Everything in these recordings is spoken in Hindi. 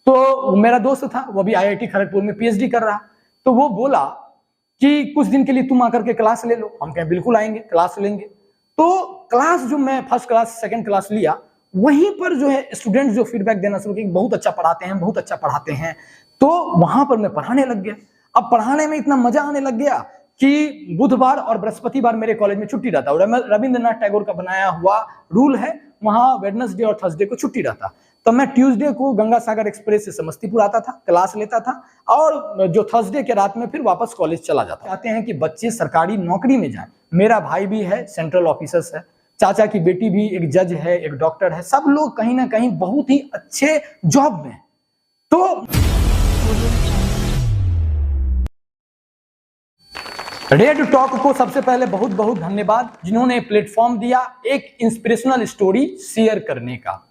तो मेरा दोस्त था, वो भी IIT खड़गपुर में PhD कर रहा, तो वो बोला कि कुछ दिन के लिए तुम आकर के क्लास ले लो। हम कहें बिल्कुल आएंगे, क्लास लेंगे। तो क्लास जो मैं फर्स्ट क्लास सेकंड क्लास लिया, वहीं पर जो है स्टूडेंट जो फीडबैक देना शुरू किए, बहुत अच्छा पढ़ाते हैं, बहुत अच्छा पढ़ाते हैं। तो वहां पर मैं पढ़ाने लग गया। अब पढ़ाने में इतना मजा आने लग गया कि बुधवार और बृहस्पतिवार मेरे कॉलेज में छुट्टी रहता। रविंद्रनाथ टैगोर का बनाया हुआ रूल है, वहां वेडनेसडे और थर्सडे को छुट्टी रहता। तो मैं ट्यूसडे को गंगा सागर एक्सप्रेस से समस्तीपुर आता था, क्लास लेता था, और जो थर्सडे के रात में फिर वापस कॉलेज चला जाता। चाहते हैं कि बच्चे सरकारी नौकरी में जाएं। मेरा भाई भी है, सेंट्रल ऑफिसर्स है, चाचा की बेटी भी एक जज है, एक डॉक्टर है, सब लोग कहीं ना कहीं बहुत ही अच्छे जॉब में। तो रेड टॉक को सबसे पहले बहुत बहुत धन्यवाद, जिन्होंने प्लेटफॉर्म दिया एक इंस्पिरेशनल स्टोरी शेयर करने का।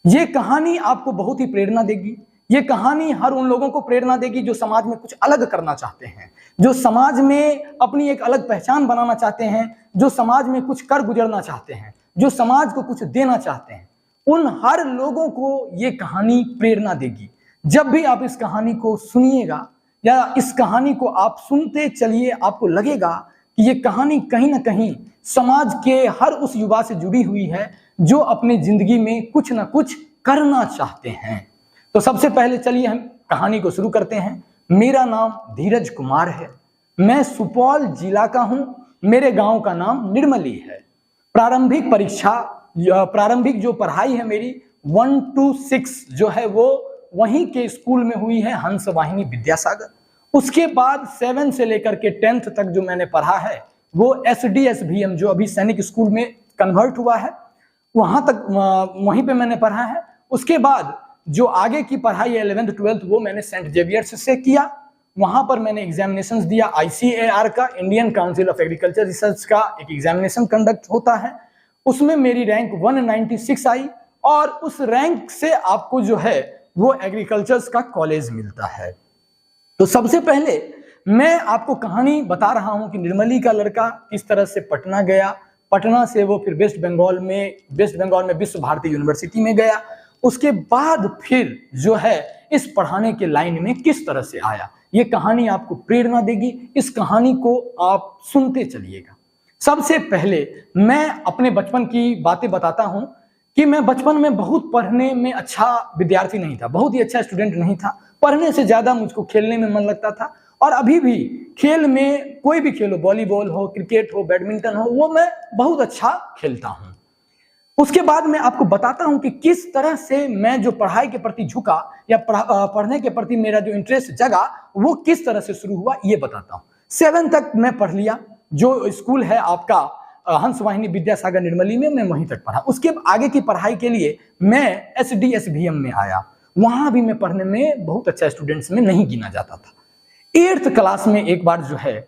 ये कहानी आपको बहुत ही प्रेरणा देगी। ये कहानी हर उन लोगों को प्रेरणा देगी जो समाज में कुछ अलग करना चाहते हैं, जो समाज में अपनी एक अलग पहचान बनाना चाहते हैं, जो समाज में कुछ कर गुजरना चाहते हैं, जो समाज को कुछ देना चाहते हैं। उन हर लोगों को ये कहानी प्रेरणा देगी। जब भी आप इस कहानी को सुनिएगा या इस कहानी को आप सुनते चलिए, आपको लगेगा कि ये कहानी कहीं ना कहीं समाज के हर उस युवा से जुड़ी हुई है जो अपने जिंदगी में कुछ ना कुछ करना चाहते हैं। तो सबसे पहले चलिए हम कहानी को शुरू करते हैं। मेरा नाम धीरज कुमार है, मैं सुपौल जिला का हूं, मेरे गांव का नाम निर्मली है। प्रारंभिक जो पढ़ाई है मेरी 1 to 6 जो है वो वहीं के स्कूल में हुई है, हंस वाहिनी विद्यासागर। उसके बाद 7 से लेकर के 10th तक जो मैंने पढ़ा है वो SDSVM जो अभी सैनिक स्कूल में कन्वर्ट हुआ है, वहां तक वहीं पे मैंने पढ़ा है। उसके बाद जो आगे की पढ़ाई 11th 12th वो मैंने सेंट जेवियर्स से किया। वहां पर मैंने एग्जामिनेशंस दिया, ICAR का, Indian council of agriculture research का एक एग्जामिनेशन कंडक्ट होता है, उसमें मेरी रैंक 196 आई, और उस रैंक से आपको जो है वो एग्रीकल्चर का कॉलेज मिलता है। तो सबसे पहले मैं आपको कहानी बता रहा हूं कि निर्मली का लड़का किस तरह से पटना गया, पटना से वो फिर वेस्ट बंगाल में विश्व भारती यूनिवर्सिटी में गया, उसके बाद फिर जो है इस पढ़ाने के लाइन में किस तरह से आया। ये कहानी आपको प्रेरणा देगी, इस कहानी को आप सुनते चलिएगा। सबसे पहले मैं अपने बचपन की बातें बताता हूं कि मैं बचपन में बहुत पढ़ने में अच्छा विद्यार्थी नहीं था, बहुत ही अच्छा स्टूडेंट नहीं था। पढ़ने से ज्यादा मुझको खेलने में मन लगता था, और अभी भी खेल में कोई भी खेल हो, वॉलीबॉल हो, क्रिकेट हो, बैडमिंटन हो, वो मैं बहुत अच्छा खेलता हूं। उसके बाद मैं आपको बताता हूं कि किस तरह से मैं जो पढ़ाई के प्रति झुका या पढ़ने के प्रति मेरा जो इंटरेस्ट जगा वो किस तरह से शुरू हुआ, ये बताता हूं। 7 तक मैं पढ़ लिया, जो स्कूल है आपका हंस वाहिनी विद्यासागर निर्मली में, मैं वहीं तक पढ़ा। उसके आगे की पढ़ाई के लिए मैं SDSVM में आया, वहां भी मैं पढ़ने में बहुत अच्छा स्टूडेंट्स में नहीं गिना जाता था। 8th क्लास में एक बार जो है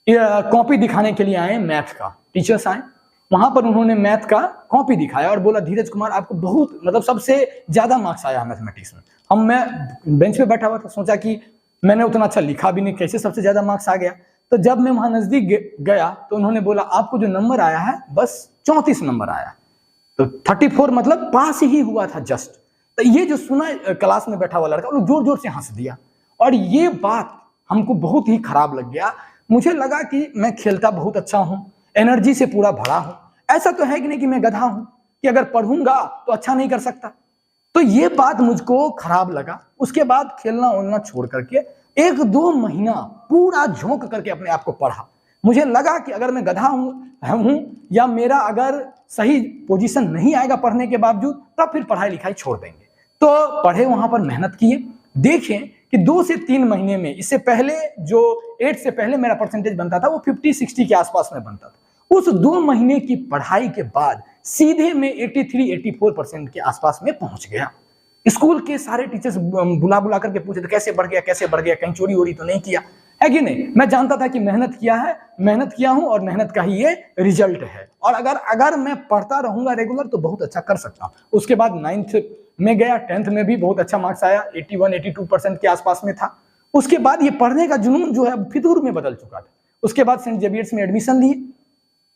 कॉपी दिखाने के लिए आए, मैथ का टीचर्स आए, वहां पर उन्होंने मैथ का कॉपी दिखाया और बोला धीरज कुमार आपको बहुत मतलब सबसे ज्यादा मार्क्स आया मैथमेटिक्स में। मैं बेंच पे बैठा हुआ था, सोचा कि मैंने उतना अच्छा लिखा भी नहीं, कैसे सबसे ज्यादा मार्क्स आ गया। तो जब मैं वहां नजदीक गया तो उन्होंने बोला आपको जो नंबर आया है बस 34 नंबर आया। तो 34 मतलब पास ही हुआ था जस्ट। तो ये जो सुना क्लास में बैठा हुआ लड़का, वो जोर जोर से हंस दिया, और ये बात हमको बहुत ही खराब लग गया। मुझे लगा कि मैं खेलता बहुत अच्छा हूं, एनर्जी से पूरा भरा हूं, ऐसा तो है कि नहीं कि मैं गधा हूं कि अगर पढ़ूंगा तो अच्छा नहीं कर सकता। तो ये बात मुझको खराब लगा। उसके बाद खेलना उलना छोड़ करके 1-2 महीना पूरा झोंक करके अपने आप को पढ़ा। मुझे लगा कि अगर मैं गधा हूं या मेरा अगर सही पोजीशन नहीं आएगा पढ़ने के बावजूद, तब फिर पढ़ाई लिखाई छोड़ देंगे। तो पढ़े, वहां पर मेहनत किए। देखें कि 2 से 3 महीने में, इससे पहले जो 8 से पहले मेरा परसेंटेज बनता था वो 50-60 के आसपास में बनता था। उस 2 महीने की पढ़ाई के बाद सीधे मैं 83-84% के आसपास में पहुंच गया। स्कूल के सारे टीचर्स बुला बुला करके पूछे थे कैसे बढ़ गया, कैसे बढ़ गया, कहीं चोरी वोरी तो नहीं किया है कि नहीं। मैं जानता था कि मेहनत किया हूं और मेहनत का ही ये रिजल्ट है, और अगर मैं पढ़ता रहूंगा रेगुलर तो बहुत अच्छा कर सकता हूं। उसके बाद 9th में गया, 10th में भी बहुत अच्छा मार्क्स आया, 81-82% के आसपास में था। उसके बाद ये पढ़ने का जुनून जो है फितूर में बदल चुका था। उसके बाद सेंट जेवियर्स में एडमिशन लिए,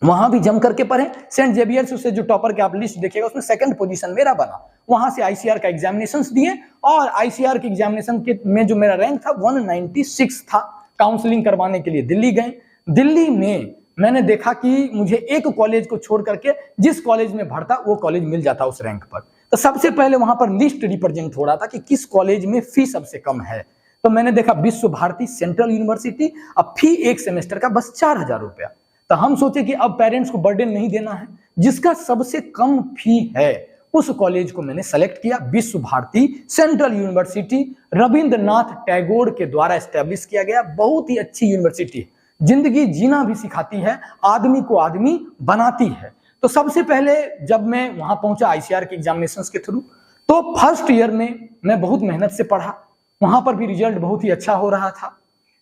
वहां भी जम करके पढ़े। सेंट जेवियर्स से जो टॉपर के आप लिस्ट देखिएगा उसमें सेकंड पोजीशन मेरा बना। वहां से आईसीआर का एग्जामिनेशंस दिए और आईसीआर के एग्जामिनेशन के में जो मेरा रैंक था 196 था। काउंसलिंग करवाने के लिए दिल्ली गए। दिल्ली में मैंने देखा कि मुझे एक कॉलेज को छोड़ करके जिस कॉलेज में भरता वो कॉलेज मिल जाता उस रैंक पर। तो सबसे पहले वहां पर लिस्ट रिप्रेजेंट हो रहा था कि किस कॉलेज में फी सबसे कम है। तो मैंने देखा विश्व भारती सेंट्रल यूनिवर्सिटी, अब फी एक सेमेस्टर का बस 4000 रुपया। तो हम सोचे कि अब पेरेंट्स को बर्डन नहीं देना है, जिसका सबसे कम फी है उस कॉलेज को मैंने सेलेक्ट किया। विश्व भारती सेंट्रल यूनिवर्सिटी रविंद्रनाथ टैगोर के द्वारा एस्टेब्लिश किया गया, बहुत ही अच्छी यूनिवर्सिटी है, जिंदगी जीना भी सिखाती है, आदमी को आदमी बनाती है। तो सबसे पहले जब मैं वहां पहुंचा आईसीआर के एग्जामिनेशंस के थ्रू, तो फर्स्ट ईयर में मैं बहुत मेहनत से पढ़ा, वहां पर भी रिजल्ट बहुत ही अच्छा हो रहा था।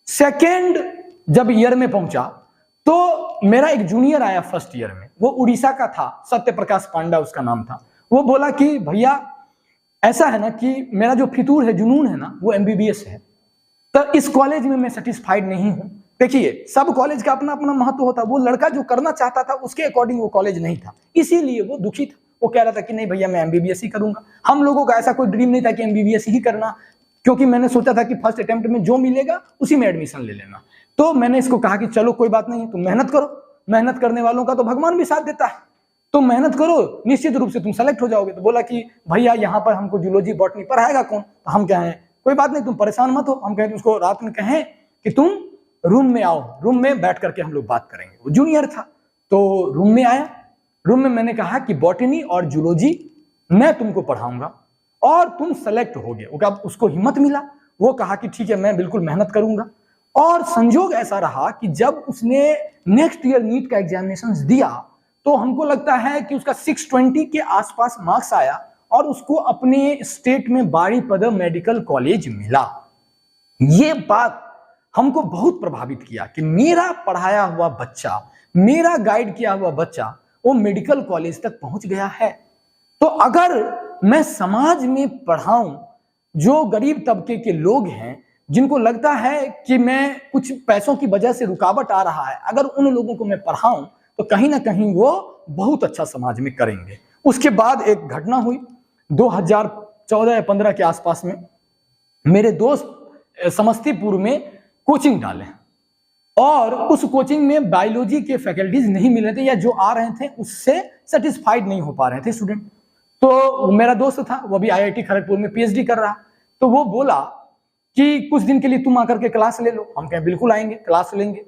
सेकेंड जब ईयर में पहुंचा तो मेरा एक जूनियर आया फर्स्ट ईयर में, वो उड़ीसा का था, सत्य प्रकाश पांडा उसका नाम था। वो बोला कि भैया ऐसा है ना कि मेरा जो फितूर है, जुनून है ना, वो एमबीबीएस है, तो इस कॉलेज में मैं सेटिस्फाइड नहीं हूं। देखिए सब कॉलेज का अपना अपना महत्व होता है, वो लड़का जो करना चाहता था उसके अकॉर्डिंग वो कॉलेज नहीं था, इसीलिए वो दुखी था। वो कह रहा था कि नहीं भैया मैं एमबीबीएस ही करूंगा। हम लोगों का ऐसा कोई ड्रीम नहीं था कि एमबीबीएस ही करना, क्योंकि मैंने सोचा था कि फर्स्ट अटेम्प्ट में जो मिलेगा उसी में एडमिशन ले लेना। तो मैंने इसको कहा कि चलो कोई बात नहीं, तुम मेहनत करो, मेहनत करने वालों का तो भगवान भी साथ देता है, तुम मेहनत करो, निश्चित रूप से तुम सेलेक्ट हो जाओगे। तो बोला कि भैया यहाँ पर हमको जूलॉजी बॉटनी पढ़ाएगा कौन? तो हम कहें कोई बात नहीं, तुम परेशान मत हो। हम कहें उसको रात में कहें कि तुम रूम में आओ, रूम में बैठ करके हम लोग बात करेंगे। वो जूनियर था तो रूम में आया। रूम में मैंने कहा कि बॉटनी और जूलॉजी मैं तुमको पढ़ाऊंगा और तुम सेलेक्ट होगे। उसको हिम्मत मिला, वो कहा कि ठीक है मैं बिल्कुल मेहनत करूंगा। और संजोग ऐसा रहा कि जब उसने नेक्स्ट ईयर नीट का एग्जामिनेशन दिया तो हमको लगता है कि उसका 620 के आसपास मार्क्स आया और उसको अपने स्टेट में बारीपदा मेडिकल कॉलेज मिला। ये बात हमको बहुत प्रभावित किया कि मेरा पढ़ाया हुआ बच्चा, मेरा गाइड किया हुआ बच्चा वो मेडिकल कॉलेज तक पहुंच गया है। तो अगर मैं समाज में पढ़ाऊं, जो गरीब तबके के लोग हैं जिनको लगता है कि मैं कुछ पैसों की वजह से रुकावट आ रहा है, अगर उन लोगों को मैं पढ़ाऊं तो कहीं ना कहीं वो बहुत अच्छा समाज में करेंगे। उसके बाद एक घटना हुई 2014 या 15 के आसपास में। मेरे दोस्त समस्तीपुर में कोचिंग डाले और उस कोचिंग में बायोलॉजी के फैकल्टीज नहीं मिल रहे थे, या जो आ रहे थे उससे सेटिस्फाइड नहीं हो पा रहे थे स्टूडेंट। तो मेरा दोस्त था, वो भी आईआईटी खड़गपुर में पीएचडी कर रहा। तो वो बोला कि कुछ दिन के लिए तुम आकर के क्लास ले लो। हम कहें बिल्कुल आएंगे, क्लास लेंगे।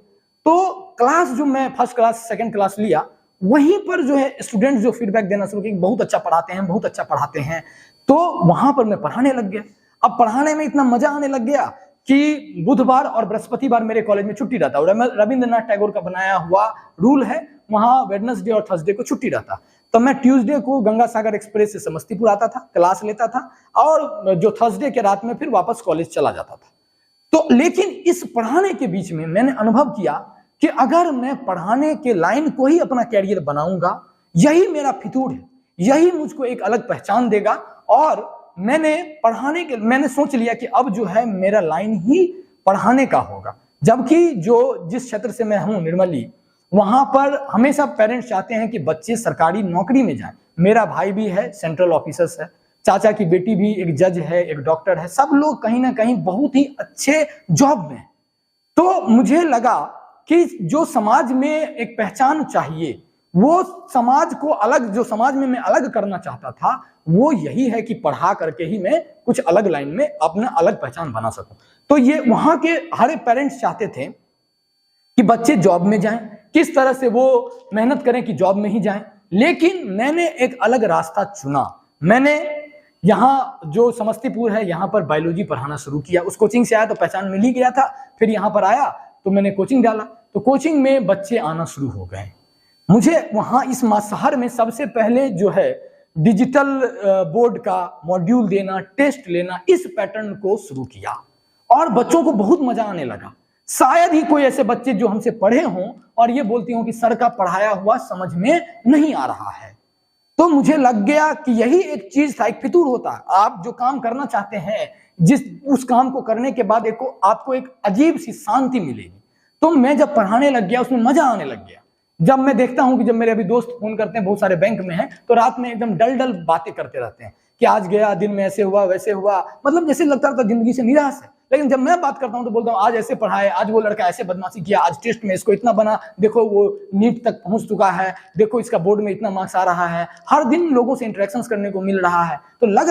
तो क्लास जो मैं फर्स्ट क्लास सेकंड क्लास लिया, वहीं पर जो है स्टूडेंट जो फीडबैक देना शुरू किए, बहुत अच्छा पढ़ाते हैं, बहुत अच्छा पढ़ाते हैं। तो वहां पर मैं पढ़ाने लग गया। अब पढ़ाने में इतना मजा आने लग गया कि बुधवार और बृहस्पतिवार मेरे कॉलेज में छुट्टी रहता। रविंद्रनाथ टैगोर का बनाया हुआ रूल है, वहां वेडनेसडे और थर्सडे को छुट्टी रहता। तो मैं ट्यूसडे को गंगा सागर एक्सप्रेस से समस्तीपुर आता था, क्लास लेता था और जो थर्सडे के रात में फिर वापस कॉलेज चला जाता था। तो लेकिन इस पढ़ाने के बीच में मैंने अनुभव किया कि अगर मैं पढ़ाने के लाइन को ही अपना कैरियर बनाऊंगा, यही मेरा फितूर है, यही मुझको एक अलग पहचान देगा। और मैंने सोच लिया कि अब जो है मेरा लाइन ही पढ़ाने का होगा। जबकि जिस क्षेत्र से मैं हूं निर्मली, वहां पर हमेशा पेरेंट्स चाहते हैं कि बच्चे सरकारी नौकरी में जाएं। मेरा भाई भी है, सेंट्रल ऑफिसर्स है, चाचा की बेटी भी एक जज है, एक डॉक्टर है, सब लोग कहीं ना कहीं बहुत ही अच्छे जॉब में। तो मुझे लगा कि जो समाज में एक पहचान चाहिए, वो समाज को अलग, जो समाज में मैं अलग करना चाहता था, वो यही है कि पढ़ा करके ही मैं कुछ अलग लाइन में अपना अलग पहचान बना सकूं। तो ये वहां के हर पेरेंट्स चाहते थे कि बच्चे जॉब में जाएं, किस तरह से वो मेहनत करें कि जॉब में ही जाएं। लेकिन मैंने एक अलग रास्ता चुना। मैंने यहाँ जो समस्तीपुर है, यहाँ पर बायोलॉजी पढ़ाना शुरू किया। उस कोचिंग से आया तो पहचान मिल ही गया था। फिर यहाँ पर आया तो मैंने कोचिंग डाला, तो कोचिंग में बच्चे आना शुरू हो गए। मुझे वहाँ इस शहर में सबसे पहले जो है डिजिटल बोर्ड का मॉड्यूल देना, टेस्ट लेना, इस पैटर्न को शुरू किया और बच्चों को बहुत मजा आने लगा। शायद ही कोई ऐसे बच्चे जो हमसे पढ़े हों और ये बोलती हों कि सर का पढ़ाया हुआ समझ में नहीं आ रहा है। तो मुझे लग गया कि यही एक चीज था, एक फितूर होता है। आप जो काम करना चाहते हैं, उस काम को करने के बाद आपको एक अजीब सी शांति मिलेगी। तो मैं जब पढ़ाने लग गया, उसमें मजा आने लग गया। जब मैं देखता हूं कि जब मेरे अभी दोस्त फोन करते हैं, बहुत सारे बैंक में हैं, तो रात में एकदम डल डल बातें करते रहते हैं कि आज गया दिन में ऐसे हुआ वैसे हुआ, मतलब जैसे लगता था जिंदगी से निराश है। लेकिन जब मैं बात करता हूं तो बोलता हूं आज ऐसे पढ़ाए, आज वो लड़का ऐसे बदमाशी किया, आज टेस्ट में इसको इतना बना, देखो वो नीट तक पहुंच चुका है, देखो इसका बोर्ड में इतना मार्क्स आ रहा है। हर दिन लोगों से इंटरेक्शंस करने को मिल रहा है, तो लग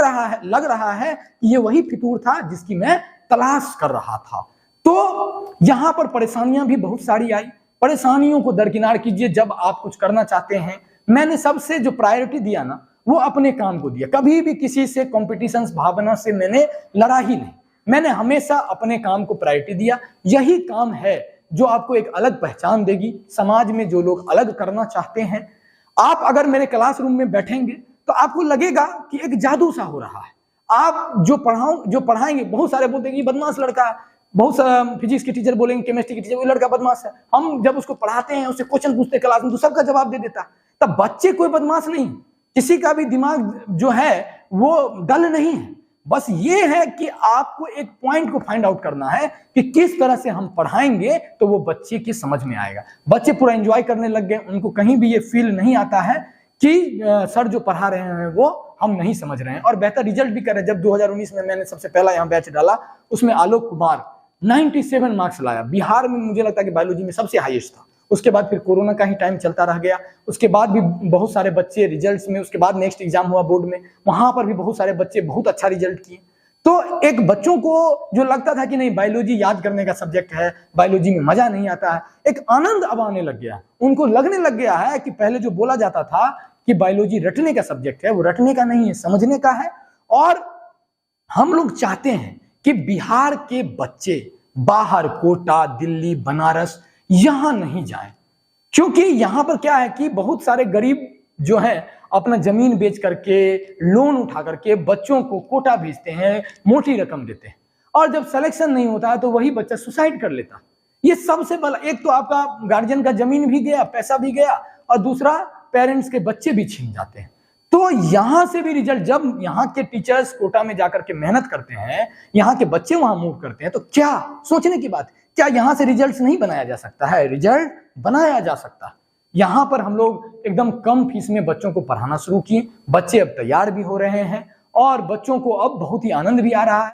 रहा है कि ये वही फितूर था जिसकी मैं तलाश कर रहा था। तो यहां पर परेशानियां भी बहुत सारी आई। परेशानियों को दरकिनार कीजिए जब आप कुछ करना चाहते हैं। मैंने सबसे जो प्रायोरिटी दिया ना, वो अपने काम को दिया। कभी भी किसी से कॉम्पिटिशन भावना से मैंने लड़ा ही नहीं, मैंने हमेशा अपने काम को प्रायोरिटी दिया। यही काम है जो आपको एक अलग पहचान देगी समाज में। जो लोग अलग करना चाहते हैं, आप अगर मेरे क्लासरूम में बैठेंगे तो आपको लगेगा कि एक जादू सा हो रहा है। आप जो पढ़ाएंगे, बहुत सारे बोलते हैं कि बदमाश लड़का है, बहुत सारा फिजिक्स के टीचर बोलेंगे, केमिस्ट्री के टीचर, वो लड़का बदमाश है। हम जब उसको पढ़ाते हैं, उससे क्वेश्चन पूछते हैं क्लास में, तो सबका जवाब दे देता है। तब बच्चे कोई बदमाश नहीं, किसी का भी दिमाग जो है वो डल नहीं है। बस ये है कि आपको एक पॉइंट को फाइंड आउट करना है कि किस तरह से हम पढ़ाएंगे तो वो बच्चे की समझ में आएगा। बच्चे पूरा एंजॉय करने लग गए, उनको कहीं भी ये फील नहीं आता है कि सर जो पढ़ा रहे हैं वो हम नहीं समझ रहे हैं, और बेहतर रिजल्ट भी कर रहे हैं। जब 2019 में मैंने सबसे पहला यहाँ बैच डाला, उसमें आलोक कुमार 97 मार्क्स लाया। बिहार में मुझे लगता है कि बायोलॉजी में सबसे हाईएस्ट था। उसके बाद फिर कोरोना का ही टाइम चलता रह गया, उसके बाद भी बहुत सारे बच्चे रिजल्ट्स में, उसके बाद नेक्स्ट एग्जाम हुआ बोर्ड में, वहां पर भी बहुत सारे बच्चे बहुत अच्छा रिजल्ट किए। तो एक बच्चों को जो लगता था कि नहीं बायोलॉजी याद करने का सब्जेक्ट है, बायोलॉजी में मजा नहीं आता है, एक आनंद अब आने लग गया। उनको लगने लग गया है कि पहले जो बोला जाता था कि बायोलॉजी रटने का सब्जेक्ट है, वो रटने का नहीं है, समझने का है। और हम लोग चाहते हैं कि बिहार के बच्चे बाहर कोटा, दिल्ली, बनारस यहां नहीं जाएं, क्योंकि यहां पर क्या है कि बहुत सारे गरीब जो है अपना जमीन बेच करके, लोन उठा करके बच्चों को कोटा भेजते हैं, मोटी रकम देते हैं, और जब सिलेक्शन नहीं होता है तो वही बच्चा सुसाइड कर लेता। ये सबसे बड़ा, एक तो आपका गार्जियन का जमीन भी गया, पैसा भी गया, और दूसरा पेरेंट्स के बच्चे भी छीन जाते हैं। तो यहां से भी रिजल्ट, जब यहाँ के टीचर्स कोटा में जाकर के मेहनत करते हैं, यहाँ के बच्चे वहां मूव करते हैं, तो क्या सोचने की बात, क्या यहां से रिजल्ट्स नहीं बनाया जा सकता है? रिजल्ट बनाया जा सकता है। यहां पर हम लोग एकदम कम फीस में बच्चों को पढ़ाना शुरू किए, बच्चे अब तैयार भी हो रहे हैं, और बच्चों को अब बहुत ही आनंद भी आ रहा है।